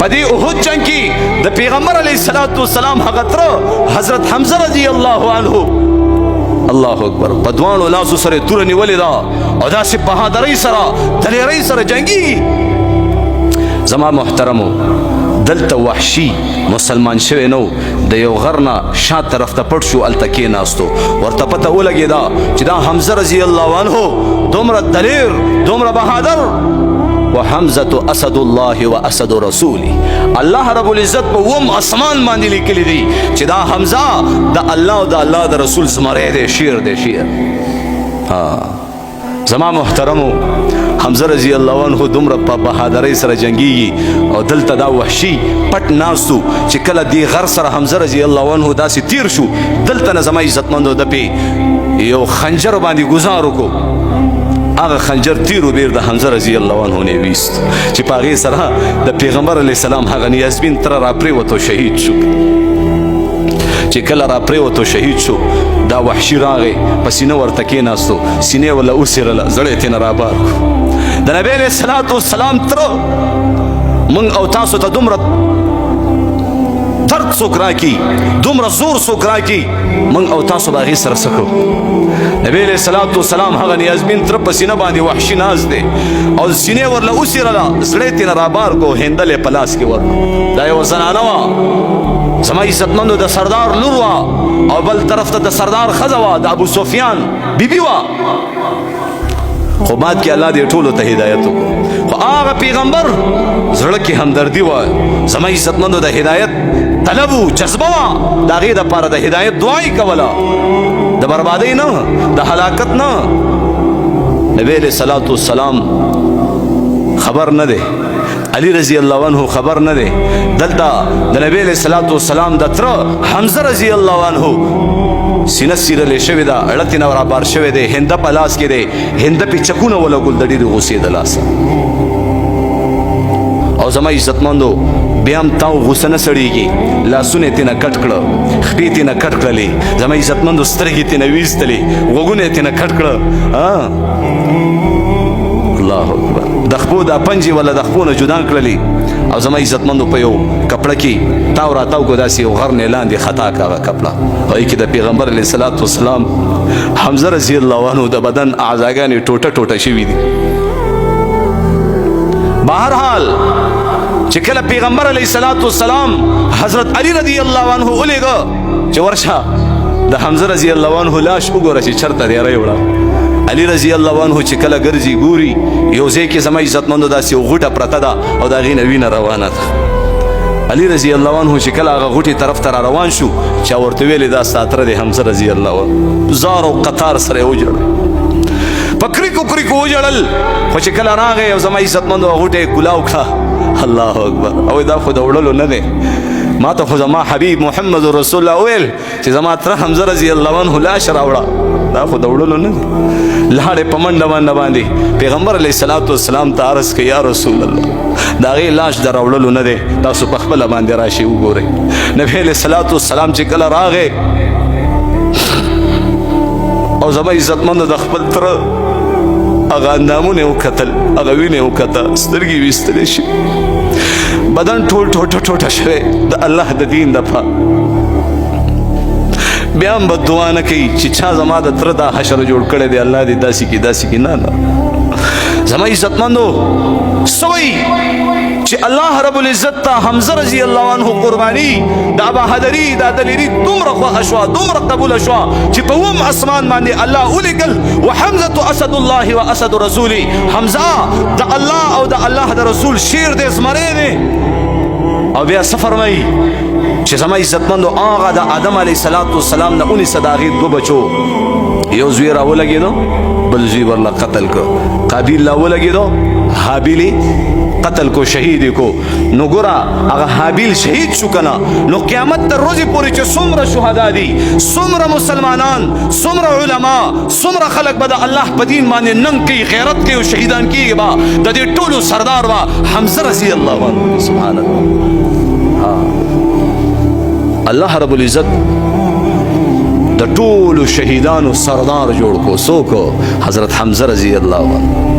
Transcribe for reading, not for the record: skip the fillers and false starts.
پدی احد جنگ کی د پیغمبر علیہ الصلوۃ والسلام هغه تر حضرت حمزه رضی الله عنه الله اکبر پدوانو لاسو سره تور نیولې دا او داسې بهادرۍ سره دلیرۍ سره جنگي زما محترمو دلته وحشي مسلمان شوی نو د یو غرنا شا طرف ته پټ شو الته کېناستو ورته پته ولګېده چې دا حمزه رضی الله عنه دومره دلیر دومره بهادر وحمزة اسد الله واسد رسوله الله رب العزت په وم اسمان باندې لیکلی دی چې دا حمزه د الله او د الله د رسول زمری دی شیر دی شیر زما محترمو حمزه رضی الله عنه دومره په بهادرۍ سره جنگیږي او دلته دا وحشي پټ ناستو چې کله دی غر سره حمزه رضی الله عنه داسې تیر شو دلته نه زما عزتمندو د پې یو خنجر باندې گزار وکړو هغه خنجر تیرو بیر د حمزه رضی الله عنه نه ویست چې په هغې سره د پیغمبر علیه السلام هغه نیازبین تره راپرېوتو شهید شو چې کله راپرېوتو شهید شو دا وحشي راغی په سینه ورته کېناستو سینې ورله وڅېرله زړی ترې نه رابار کړو د نبي علیه الصلاة والسلام تره موږ او تاسو ته دومره درد څوک راکړي دومره زور څوک راکړي موږ او تاسو به هغې سره څه کوو نبي علیه الصلاة والسلام هغه نیازبین تره په سینه باندې وحشي ناست دی او سینې ورله وڅېرله زړی ترې نه رابار کړو هندل یې په لاس کې ورکړو دا یوه زنانه وه زما عزتمندو د سردار لور وه او بل طرف ته د سردار ښځه وه د ابو سفیان بیبي وه خو بعد کې الله دې ټولو ته هدایت وکړو خو هغه پیغمبر زړه کې همدردي وه زما عزتمندو د هدایت طلب و جذبه وه د هغې دپاره د هدایت دعا یې کوله د بربادۍ نه د هلاکت نه نبی علیه الصلاة والسلام خبر نه دی علی رضی الله عنه خبر نه دی دلته د نبی علیه الصلاة والسلام د تره حمزه رضی الله عنه سینه سیرلې شوې ده اړه ترې نه رابار شوی دی هنده په لاس کې دی هنده پې چکونه ولګول د ډېرې غوسې د لاسه او زما عزتمندو بیا هم تا غوسه نه سړېږي لاسونه یې ترې نه کټ کړه خپې ترې نه کټ کړلې زما عزتمندو سترګې ترې نه ویستلې غوږونه یې ترې نه کټ کړه الله اکبر د خپو دا پنجې ولا د خپو نه جدا کړلې او زما عزتمندو په یو کپړه کې تاو راتاو کو داسې یو غر نه لاندې خطا کړه هغه کپړه هغې کې د پیغمبر علیه الصلاة والسلام حمزه رضی الله عنه د بدن اعضاګانې ټوټه ټوټه شوي دي بهرحال چې کله پیغمبر علیه الصلاة والسلام حضرت علی رضی الله عنه ولیږه چې ورشه د حمزه رضی الله عنه لاش وګوره چې چرته دی وړه علی رضی الله عنه چې کله ګرځي ګوري یو ځای کې زما عزتمندو داسې یو غوټه پرته ده او د هغې نه وینه روانه ده علی رضی الله عنه چې کله هغه غوټې طرف ته را روان شو چا ورته ویلې دا ستا تره دی حمزه رضی الله عنه زار او قطار سره یې وجړل په کریکو کریکو وجړل خو چې کله راغی او زما عزتمندو هغه غوټه یې کولاو کړه الله اکبر او دا خو د وړلو نه دی ما ته خو زما حبیب محمد رسول الله ویل چې زما تره حمزه رضی الله عنه لاش راوړه دا خو د وړلو نه دی لاړې په منډه باندې پیغمبر علیه الصلاة والسلام ته عرض کړه یا رسول الله د هغې لاش د راوړلو نه دی تاسو په خپله باندې راشئ وګورئ نبي علیه الصلاة والسلام چې کله راغی او زما عزتمنده د خپل تره هغه اندامونه یې وکتل هغه وینې یې وکته سترګې ویستلی شي بدن ټول ټوټه ټوټه شوی د الله د دین دپاره بیا هم به دعا نه کوي چې چا زما د تره دا حشر جوړ کړی دی الله دې داسې کړي داسې کړي نه نه زما عزتمندو څه وایي چې الله رب العزت ته حمزه رضی الله عنه قرباني دا بهادري دا دلیري دومره خوښه شوه دومره قبوله شوه چې په اووم اسمان باندې الله ولیکل وحمزة اسد الله واسد رسوله حمزه د الله او د الله د رسول شیر دی زمری دی او بیا څه فرمایي چې زما عزتمندو هغه د آدم علیه الصلاة والسلام نه 19 د هغې 2 بچو یو زوی را ولګېدو بل زوی ورله قتل کړو قابیل را ولګېدو حابیل قتل کو شهید کو نو ګوره هغه حابیل شهید شو کنه نو قیامت تر ورځې پورې چې څومره شهدا دي څومره مسلمانان څومره علما څومره خلک به د الله په دین باندې ننګ کوي غیرت کوي او شهیدان کیږي به د دې ټولو سردار به حمزه رضی الله عنه سبحان الله الله رب العزت د ټولو شهیدانو سردار جوړ کو څوک حضرت حمزه رضی الله عنه